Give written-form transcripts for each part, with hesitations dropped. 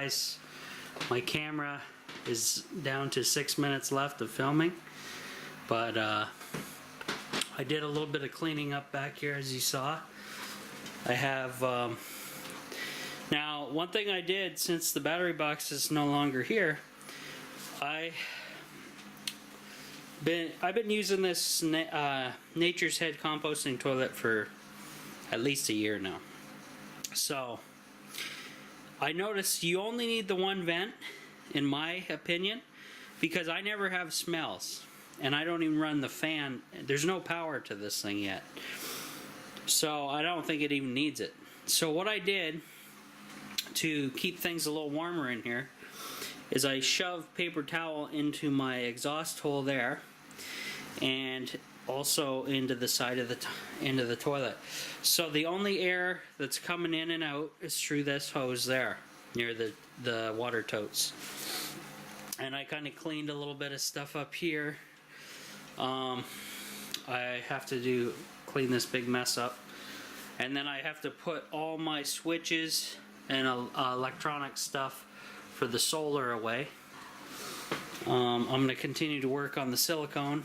guys, my camera is down to 6 minutes left of filming, but I did a little bit of cleaning up back here, as you saw. I have now, one thing I did since the battery box is no longer here, I've been using this Nature's Head composting toilet for at least a year now. So I noticed you only need the one vent, in my opinion, because I never have smells, and I don't even run the fan. There's no power to this thing yet, so I don't think it even needs it. So what I did to keep things a little warmer in here is I shoved paper towel into my exhaust hole there, and also into the side of the toilet. So the only air that's coming in and out is through this hose there near the water totes. And I kind of cleaned a little bit of stuff up here. I have to clean this big mess up, and then I have to put all my switches and electronic stuff for the solar away. I'm going to continue to work on the silicone,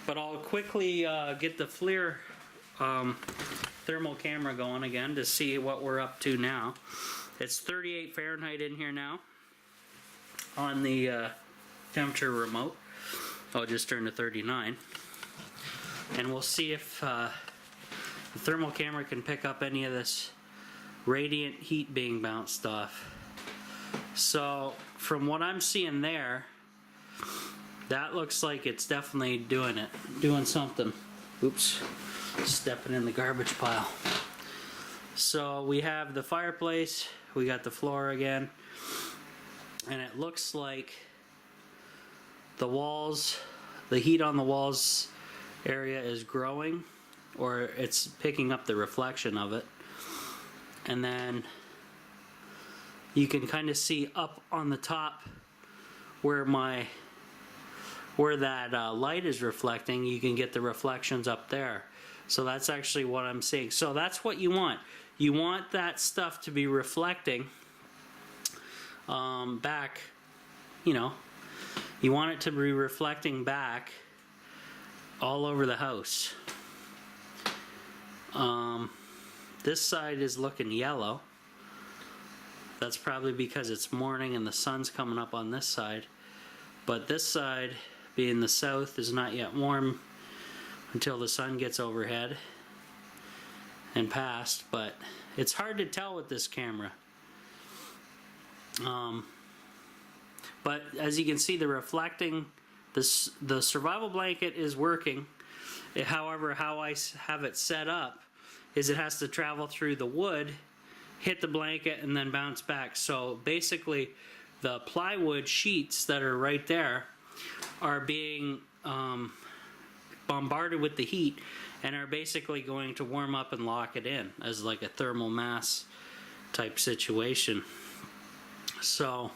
but I'll quickly get the FLIR thermal camera going again to see what we're up to now. It's 38 Fahrenheit in here now on the temperature remote. I'll just turn to 39, and we'll see if the thermal camera can pick up any of this radiant heat being bounced off. So from what I'm seeing there, that looks like it's definitely doing something. Oops, stepping in the garbage pile. So we have the fireplace, we got the floor again, and it looks like the walls, the heat on the walls area is growing, or it's picking up the reflection of it. And then you can kind of see up on the top where that light is reflecting, you can get the reflections up there. So that's actually what I'm seeing. So that's what you want. You want that stuff to be reflecting back, you know, you want it to be reflecting back all over the house. This side is looking yellow. That's probably because it's morning and the sun's coming up on this side. But this side, being the south, is not yet warm until the sun gets overhead and past. But it's hard to tell with this camera. But as you can see, the reflecting, the survival blanket is working. However, how I have it set up is it has to travel through the wood, hit the blanket, and then bounce back. So basically, the plywood sheets that are right there are being bombarded with the heat and are basically going to warm up and lock it in as like a thermal mass type situation. So,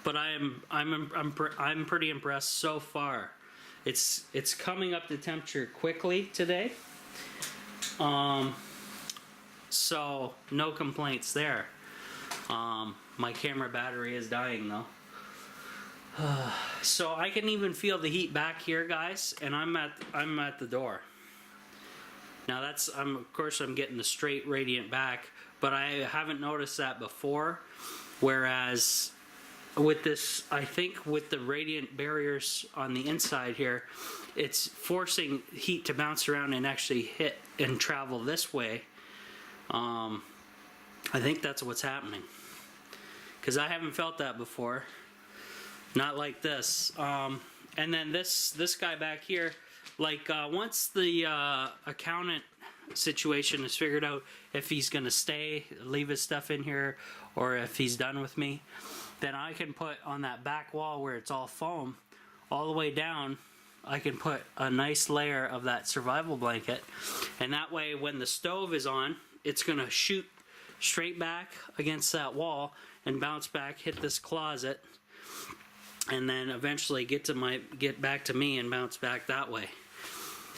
but I'm pretty impressed so far. It's coming up to temperature quickly today. So no complaints there. My camera battery is dying though. So I can even feel the heat back here, guys, and I'm at the door. Now of course I'm getting the straight radiant back, but I haven't noticed that before. Whereas with this, I think with the radiant barriers on the inside here, it's forcing heat to bounce around and actually hit and travel this way. I think that's what's happening, because I haven't felt that before, not like this. And then this guy back here, like once the accountant situation is figured out, if he's gonna leave his stuff in here, or if he's done with me, then I can put on that back wall where it's all foam, all the way down, I can put a nice layer of that survival blanket, and that way when the stove is on, it's gonna shoot straight back against that wall and bounce back, hit this closet, and then eventually get back to me and bounce back that way.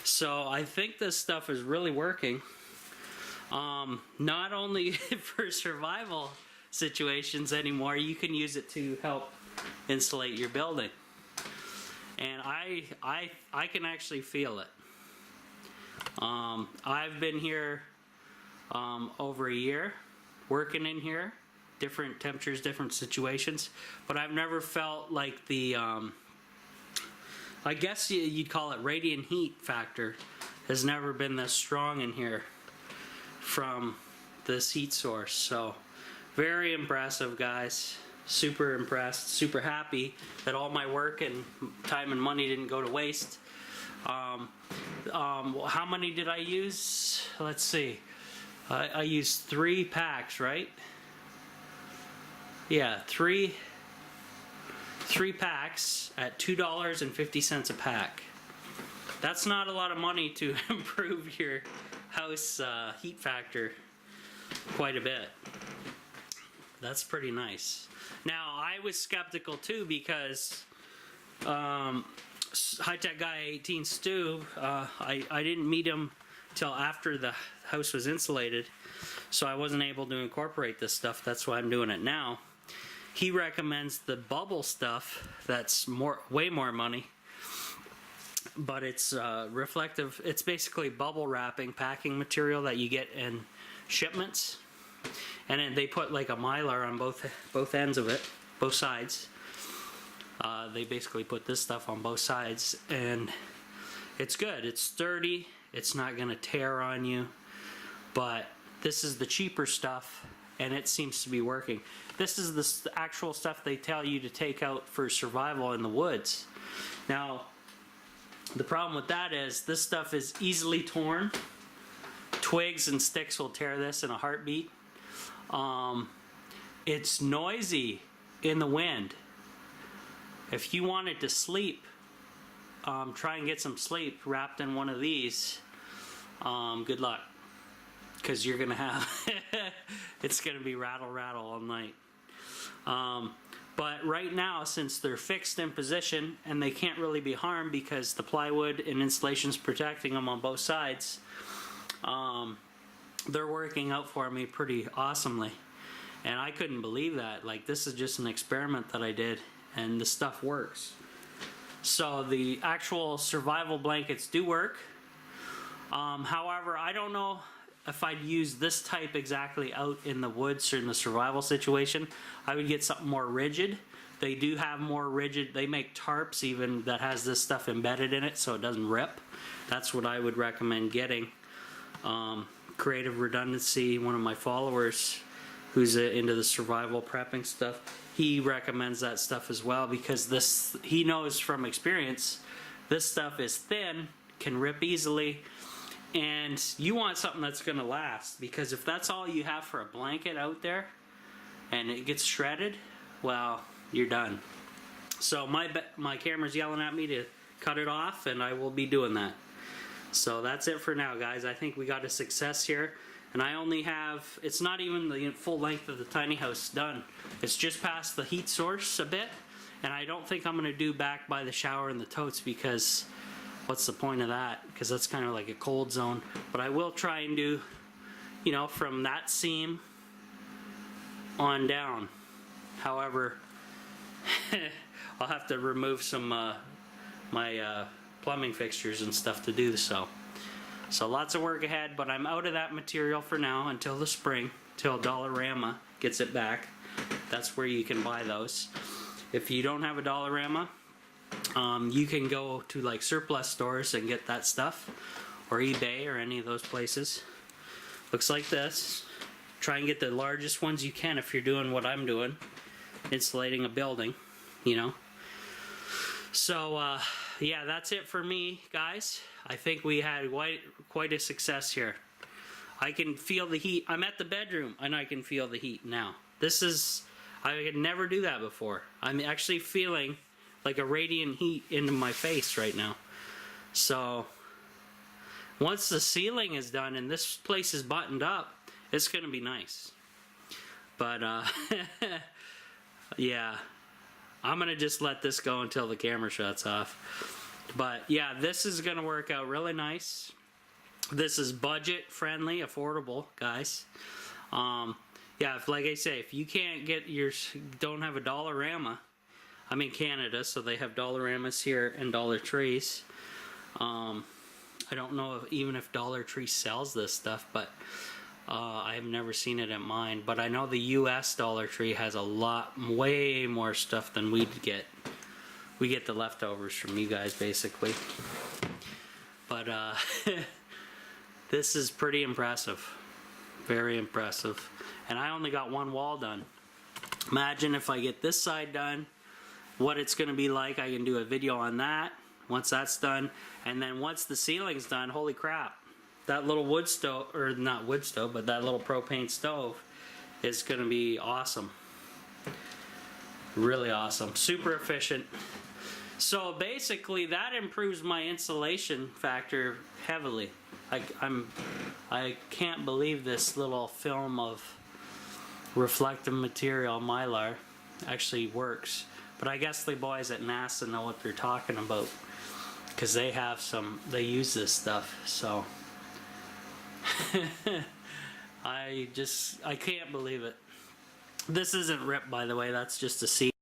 So I think this stuff is really working. Not only for survival situations anymore. You can use it to help insulate your building. And I can actually feel it. I've been here over a year, working in here, different temperatures, different situations, but I've never felt like the, I guess you'd call it radiant heat factor, has never been this strong in here from this heat source. So very impressive, guys. Super impressed, super happy that all my work and time and money didn't go to waste. How many did I use? Let's see. I used 3 packs, right? Yeah, three packs at $2.50 a pack. That's not a lot of money to improve your house heat factor quite a bit. That's pretty nice. Now, I was skeptical too because High-Tech Guy 18 Stu, I didn't meet him till after the house was insulated, so I wasn't able to incorporate this stuff. That's why I'm doing it now. He recommends the bubble stuff that's way more money, but it's reflective. It's basically bubble wrapping packing material that you get in shipments, and then they put like a mylar on both ends of it, both sides. They basically put this stuff on both sides, and it's good. It's sturdy. It's not gonna tear on you, but this is the cheaper stuff, and it seems to be working. This is the actual stuff they tell you to take out for survival in the woods. Now, the problem with that is this stuff is easily torn. Twigs and sticks will tear this in a heartbeat. It's noisy in the wind. If you wanted to sleep, try and get some sleep wrapped in one of these. Good luck, because you're gonna have it's gonna be rattle all night. But right now, since they're fixed in position and they can't really be harmed because the plywood and insulation's protecting them on both sides, they're working out for me pretty awesomely. And I couldn't believe that. Like, this is just an experiment that I did, and the stuff works. So the actual survival blankets do work. However, I don't know if I'd use this type exactly out in the woods or in the survival situation. I would get something more rigid. They do have more rigid, they make tarps even that has this stuff embedded in it so it doesn't rip. That's what I would recommend getting. Creative Redundancy, one of my followers who's into the survival prepping stuff, he recommends that stuff as well, because this, he knows from experience, this stuff is thin, can rip easily, and you want something that's going to last, because if that's all you have for a blanket out there and it gets shredded, well, you're done. So my camera's yelling at me to cut it off, and I will be doing that. So that's it for now, guys. I think we got a success here. And I only have, it's not even the full length of the tiny house done. It's just past the heat source a bit. And I don't think I'm going to do back by the shower and the totes, because what's the point of that? Because that's kind of like a cold zone. But I will try and do, you know, from that seam on down. However, I'll have to remove some my plumbing fixtures and stuff to do so. So lots of work ahead, but I'm out of that material for now until the spring, till Dollarama gets it back. That's where you can buy those. If you don't have a Dollarama, you can go to like surplus stores and get that stuff, or eBay or any of those places. Looks like this. Try and get the largest ones you can if you're doing what I'm doing, insulating a building, you know. So yeah, that's it for me, guys. I think we had quite a success here. I can feel the heat. I'm at the bedroom and I can feel the heat now. This is, I could never do that before. I'm actually feeling like a radiant heat into my face right now. So once the ceiling is done and this place is buttoned up, it's gonna be nice. But yeah, I'm gonna just let this go until the camera shuts off. But yeah, this is gonna work out really nice. This is budget friendly, affordable, guys. yeah, if, like I say, if you can't get don't have a Dollarama, I'm in Canada, so they have Dollaramas here and Dollar Trees. I don't know even if Dollar Tree sells this stuff, but I have never seen it at mine. But I know the U.S. Dollar Tree has a lot, way more stuff than we get. We get the leftovers from you guys, basically. But this is pretty impressive. Very impressive. And I only got one wall done. Imagine if I get this side done, what it's going to be like. I can do a video on that once that's done. And then once the ceiling's done, holy crap. That little wood stove, or not wood stove, but that little propane stove is going to be awesome. Really awesome. Super efficient. So basically that improves my insulation factor heavily. I can't believe this little film of reflective material Mylar actually works. But I guess the boys at NASA know what they're talking about, because they use this stuff. So I can't believe it. This isn't ripped, by the way, that's just a seam.